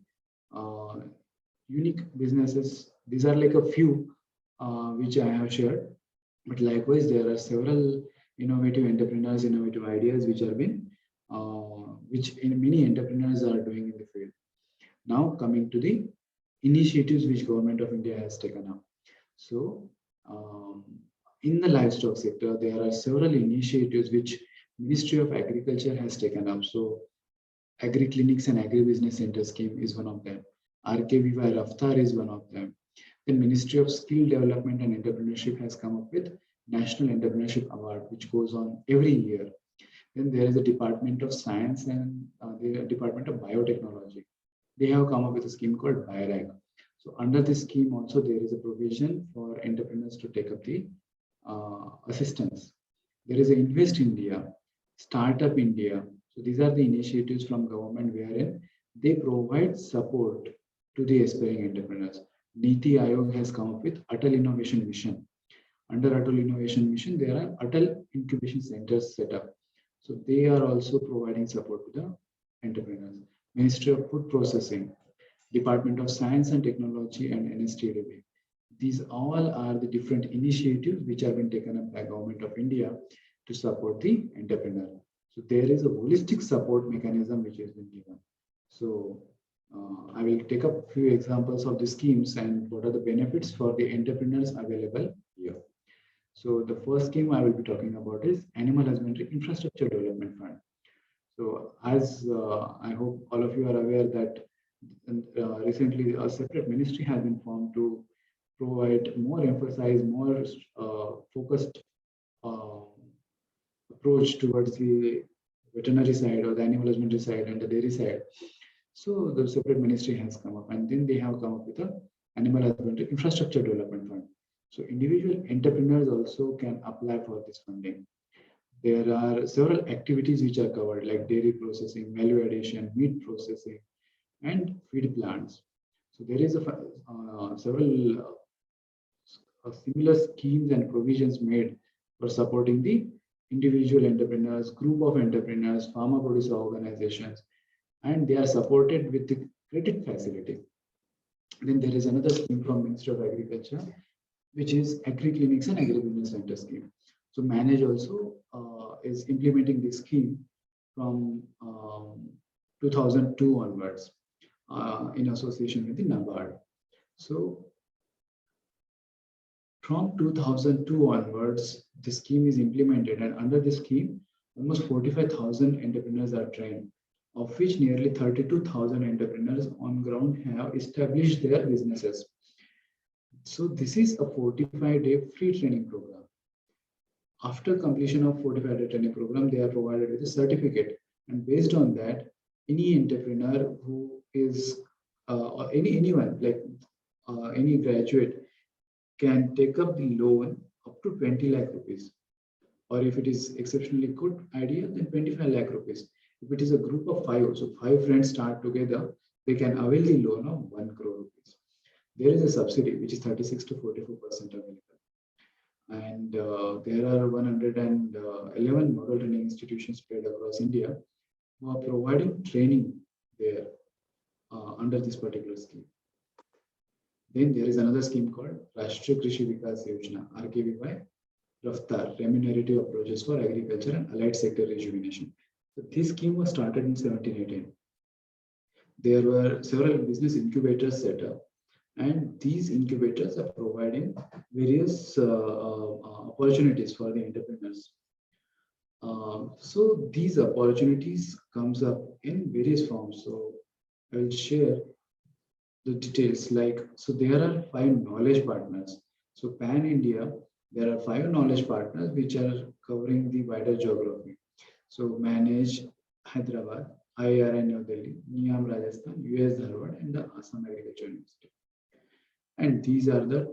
unique businesses. These are like a few which I have shared, but likewise there are several innovative entrepreneurs, innovative ideas which have been which many entrepreneurs are doing in the field. Now coming to the initiatives which Government of India has taken up. So in the livestock sector, there are several initiatives which Ministry of Agriculture has taken up. So agri clinics and agribusiness center scheme is one of them. RKVY Raftar is one of them. The Ministry of Skill Development and Entrepreneurship has come up with National Entrepreneurship Award, which goes on every year. Then there is the Department of Science and the Department of Biotechnology. They have come up with a scheme called BIRAG. So under this scheme also there is a provision for entrepreneurs to take up the assistance. There is a Invest India, Startup India. So these are the initiatives from government wherein they provide support to the aspiring entrepreneurs. Niti Aayog has come up with Atal Innovation Mission. Under Atal Innovation Mission, there are Atal Incubation Centers set up. So they are also providing support to the entrepreneurs. Ministry of Food Processing, Department of Science and Technology, and NSTDB. These all are the different initiatives which have been taken up by Government of India to support the entrepreneur. So there is a holistic support mechanism which has been given. So I will take up a few examples of the schemes and what are the benefits for the entrepreneurs available here. So the first scheme I will be talking about is Animal Husbandry Infrastructure Development Fund. So as I hope all of you are aware that recently a separate ministry has been formed to provide more emphasis, more focused approach towards the veterinary side or the animal husbandry side and the dairy side. So the separate ministry has come up, and then they have come up with a Animal Husbandry Infrastructure Development Fund. So individual entrepreneurs also can apply for this funding. There are several activities which are covered like dairy processing, value addition, meat processing, and feed plants. So there is several similar schemes and provisions made for supporting the individual entrepreneurs, group of entrepreneurs, farmer producer organizations, and they are supported with the credit facility. Then there is another scheme from Ministry of Agriculture, which is Agri Clinics and Agribusiness Center scheme. So Manage also is implementing this scheme from 2002 onwards in association with the NABARD. So from 2002 onwards, the scheme is implemented, and under the scheme, almost 45,000 entrepreneurs are trained, of which nearly 32,000 entrepreneurs on ground have established their businesses. So this is a 45-day free training program. After completion of 45-day training program, they are provided with a certificate, and based on that, any entrepreneur who is or anyone like any graduate can take up the loan up to 20 lakh rupees, or if it is exceptionally good idea, then 25 lakh rupees. If it is a group of 5, so 5 friends start together, they can avail the loan of 1 crore rupees. There is a subsidy which is 36 to 44% available, and there are 111 model training institutions spread across India who are providing training there under this particular scheme. Then there is another scheme called Rashtriya Krishi Vikas Yojana, RKVY, Raftar, Remunerative Approaches for Agriculture and Allied Sector Rejuvenation. So this scheme was started in 17-18. There were several business incubators set up, and these incubators are providing various opportunities for the entrepreneurs. So these opportunities comes up in various forms. So I will share the details. Like, so there are 5 knowledge partners. So pan India, there are 5 knowledge partners which are covering the wider geography. So Manage Hyderabad, IIRN New Delhi, NIAM Rajasthan, US Dharwad, and the Assam Agriculture University. And these are the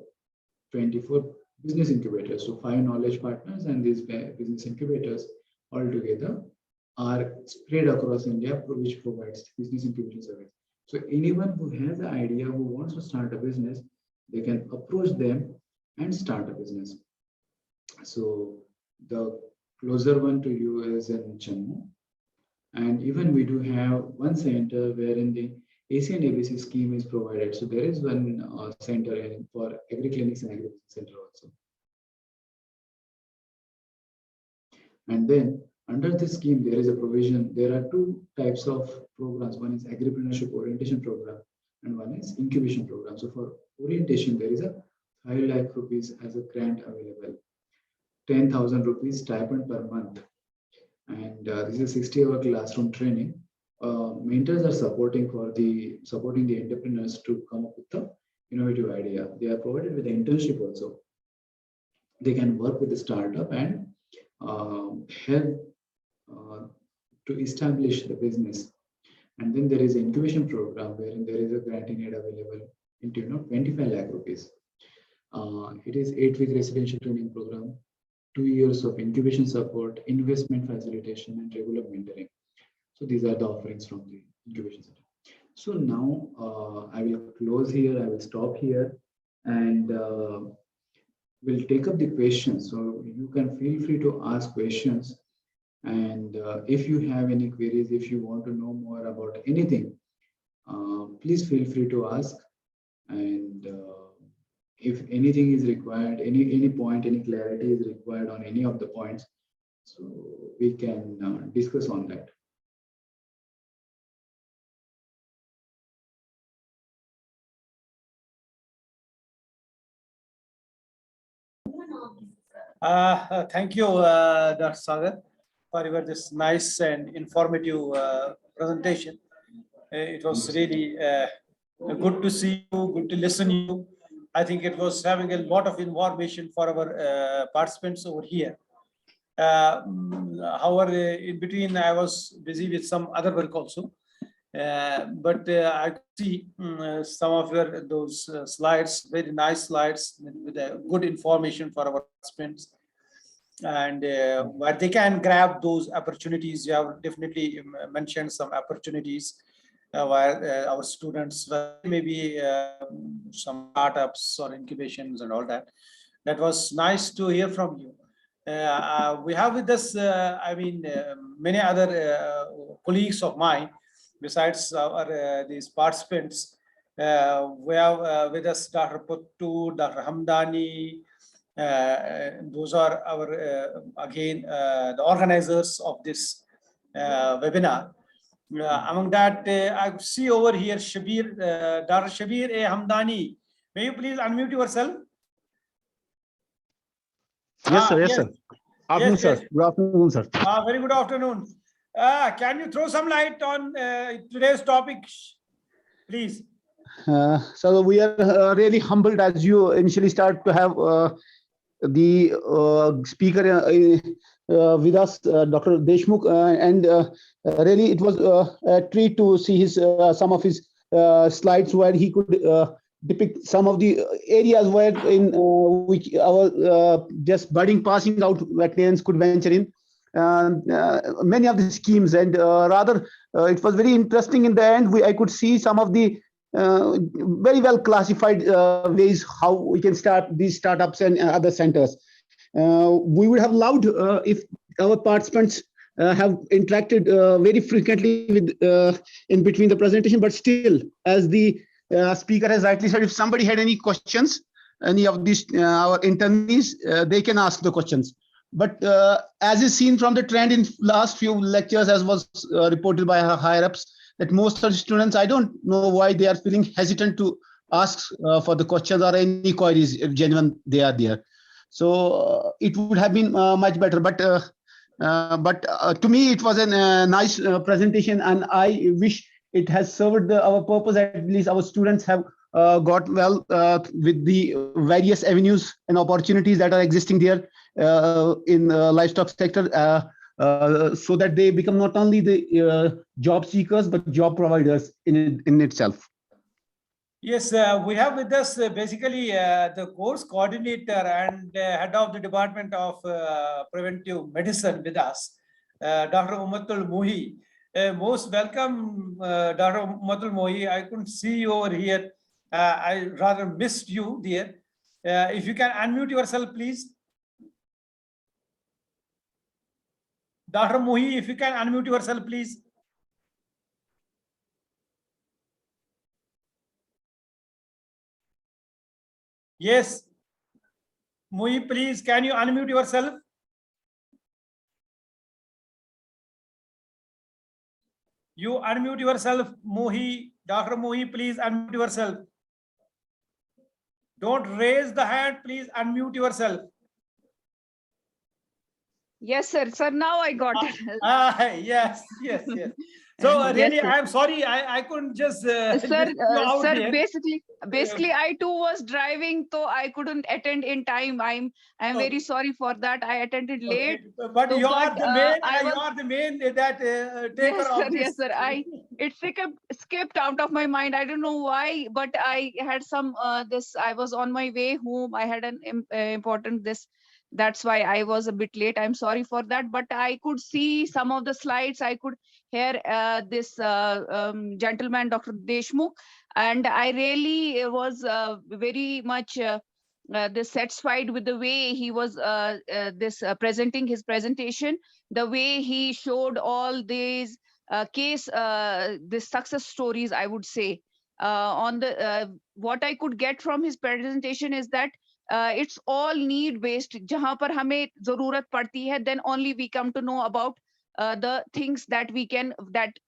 24 business incubators. So 5 knowledge partners and these business incubators altogether are spread across India, which provides business incubation service. So anyone who has an idea, who wants to start a business, they can approach them and start a business. So the closer one to you is in Jammu. And even we do have one center wherein the AC and ABC scheme is provided. So there is one center for agri-clinics and agri center also. And then under this scheme, there is a provision. There are 2 types of programs. One is Entrepreneurship Orientation Program and one is Incubation Program. So for orientation, there is a 5 lakh rupees as a grant available, 10,000 rupees stipend per month. And this is 60-hour classroom training. Mentors are supporting the entrepreneurs to come up with the innovative idea. They are provided with the internship also. They can work with the startup and help to establish the business. And then there is an incubation program wherein there is a grant in aid available into 25 lakh rupees. It is 8-week residential training program, 2 years of incubation support, investment facilitation, and regular mentoring. So these are the offerings from the incubation center. So now I will close here. I will stop here, and we'll take up the questions. So you can feel free to ask questions. And if you have any queries, if you want to know more about anything, please feel free to ask. And if anything is required, any point, any clarity is required on any of the points, so we can discuss on that. Thank you, Dr. Sagar, for your this nice and informative presentation. It was really good to see you, good to listen to you. I think it was having a lot of information for our participants over here. However, in between, I was busy with some other work also. But I see some of those slides, very nice slides with good information for our participants, and where they can grab those opportunities. You have definitely mentioned some opportunities where our students maybe some startups or incubations and all that. That was nice to hear from you. We have with us, many other colleagues of mine. Besides these participants, we have with us Dr. Puttu, Dr. Hamdani, Those are our, again, the organizers of this webinar. Among that, I see over here Shabir, Dr. Shabir A. Hamdani. May you please unmute yourself? Yes, sir. Yes, Yes. sir. Afternoon, Yes, sir. yes. Good afternoon, sir. Very good afternoon. Can you throw some light on today's topic, please? So we are really humbled as you initially start to have the speaker with us, Dr. Deshmukh, and really it was a treat to see his some of his slides where he could depict some of the areas where in which our just budding passing out veterinarians could venture in. Many of the schemes, and rather it was very interesting in the end. I could see some of the very well classified ways how we can start these startups and other centers. We would have loved if our participants have interacted very frequently with in between the presentation, but still, as the speaker has rightly said, if somebody had any questions, any of these our internees, they can ask the questions. But as is seen from the trend in last few lectures, as was reported by our higher ups, that most of the students, I don't know why they are feeling hesitant to ask for the questions or any queries if genuine they are there. So it would have been much better. But to me, it was a nice presentation, and I wish it has served our purpose. At least our students have got well with the various avenues and opportunities that are existing there in livestock sector. So that they become not only the job seekers but job providers in itself. Yes, we have with us basically the course coordinator and head of the Department of Preventive Medicine with us, Dr. Umatul Mohi. Most welcome, Dr. Umatul Mohi. I couldn't see you over here. I rather missed you there. If you can unmute yourself, please. Dr. Mohi, if you can unmute yourself, please. Yes. Mohi, please, can you unmute yourself? You unmute yourself, Mohi. Dr. Mohi, please unmute yourself. Don't raise the hand, please unmute yourself. Yes, sir. Sir, now I got it. Yes. So really, Yes, I'm sorry, I couldn't just list you out sir, there. basically, I too was driving, so I couldn't attend in time. I'm very sorry for that. I attended late. Okay. But So, you are the main. I was, You are the main that taker of this. yes, sir. It skipped out of my mind. I don't know why, but I had some this. I was on my way home. I had an important this. That's why I was a bit late. I'm sorry for that. But I could see some of the slides. I could hear this gentleman, Dr. Deshmukh, and I really was very much dissatisfied with the way he was presenting his presentation, the way he showed all these the success stories, I would say. On the what I could get from his presentation is that it's all need based. Jahan par hame zarurat padti hai, then only we come to know about the things that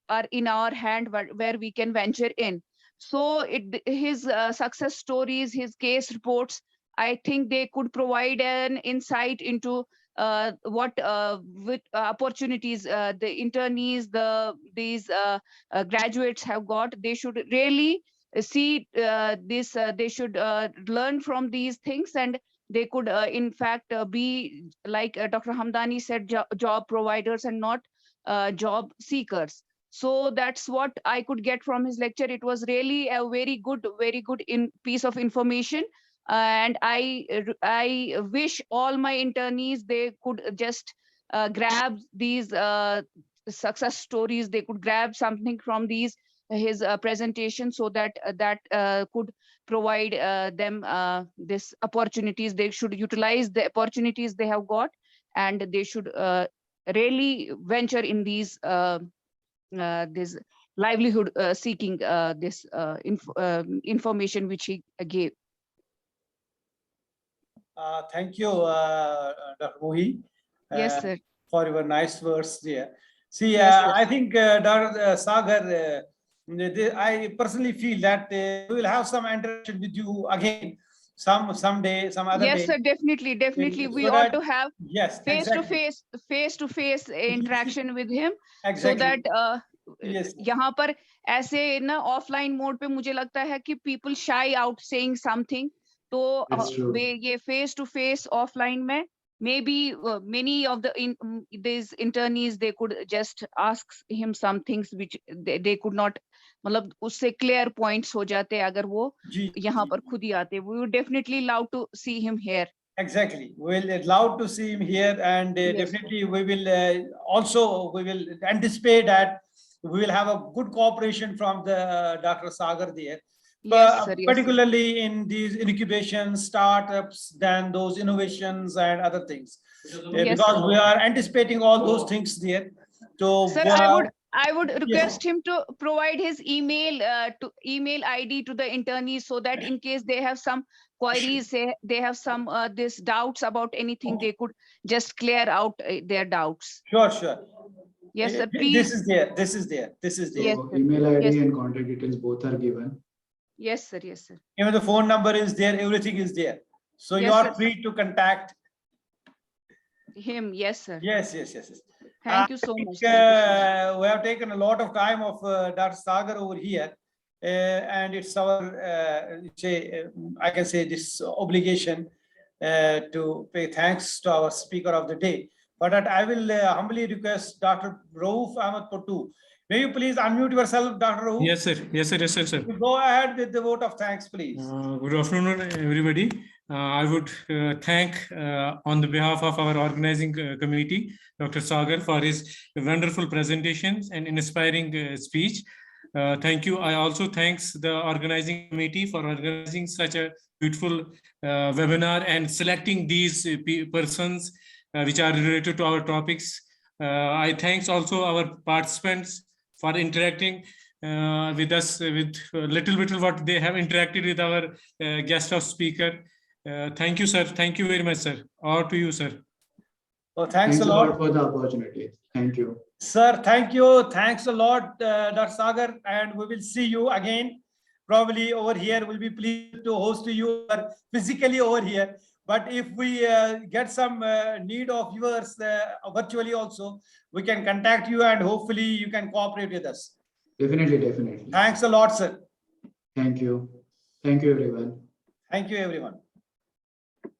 are in our hand, where we can venture in. So his success stories, his case reports, I think they could provide an insight into what with opportunities the internees, these graduates have got. They should really see this. They should learn from these things, and they could in fact be like Dr. Hamdani said, job providers and not job seekers. So that's what I could get from his lecture. It was really a very good piece of information. And I wish all my internees, they could just grab these success stories. They could grab something from his presentation, so that could provide them this opportunities. They should utilize the opportunities they have got, and they should really venture in these this livelihood seeking this information which he gave. Thank you, Dr. Mohi. Yes, sir. For your nice words there. See, Yes, sir. I think, Dr. Sagar, I personally feel that we will have some interaction with you again, someday, some other Yes, day. sir. Definitely, definitely. So We ought that- to have Yes, face to exactly. face interaction with him, so Exactly. that Yes. यहाँ पर ऐसे ना offline mode पे मुझे लगता है कि people shy out saying something, तो That's true. ये face to face ऑफलाइन में maybe many of these internees, they could just ask him some things which they could not, मतलब उससे clear points हो जाते अगर वो जी, यहाँ जी. पर खुद ही आते. We would definitely love to see him here. Exactly. We'll love to see him here, and Yes. definitely we will we will anticipate that we will have a good cooperation from the Dr. Sagar there. Yes, sir. Yes, sir. Particularly in these incubation startups, then those innovations and other things. Yes, Because sir. we are anticipating all those things there. So Sir, I would request him to provide his email ID to the internees, so that in case they have some queries, they have some this doubts about anything, they could just clear out their doubts. Sure, sure. Yes, sir. This Please. is there. This is there. This is there. Yes, So sir. email ID Yes. and contact details both are given. Yes, sir. Yes, sir. Even the phone number is there. Everything is there. So you Yes, are sir. free to contact. Him. Yes, sir. Yes, yes, yes, yes. Thank you I so think, much. Thank you so much. we have taken a lot of time of Dr. Sagar over here, and it's our, I can say this obligation to pay thanks to our speaker of the day. But that I will humbly request Dr. Rauf Ahmed Pottu. May you please unmute yourself, Dr. Rauf? Yes, sir. Yes, sir. Yes, sir. Sir. Go ahead with the vote of thanks, please. Good afternoon, everybody. I would thank on the behalf of our organizing committee, Dr. Sagar, for his wonderful presentations and inspiring speech. Thank you. I also thanks the organizing committee for organizing such a beautiful webinar and selecting these persons which are related to our topics. I thanks also our participants for interacting with us with little what they have interacted with our guest of speaker. Thank you, sir. Thank you very much, sir. Over to you, sir. Well, thanks a a lot lot. for the opportunity. Thank you. Sir, thank you. Thanks a lot, Dr. Sagar, and we will see you again. Probably over here, we'll be pleased to host you physically over here. But if we get some need of yours virtually also, we can contact you and hopefully you can cooperate with us. Definitely, definitely. Thanks a lot, sir. Thank you. Thank you, everyone. Thank you, everyone.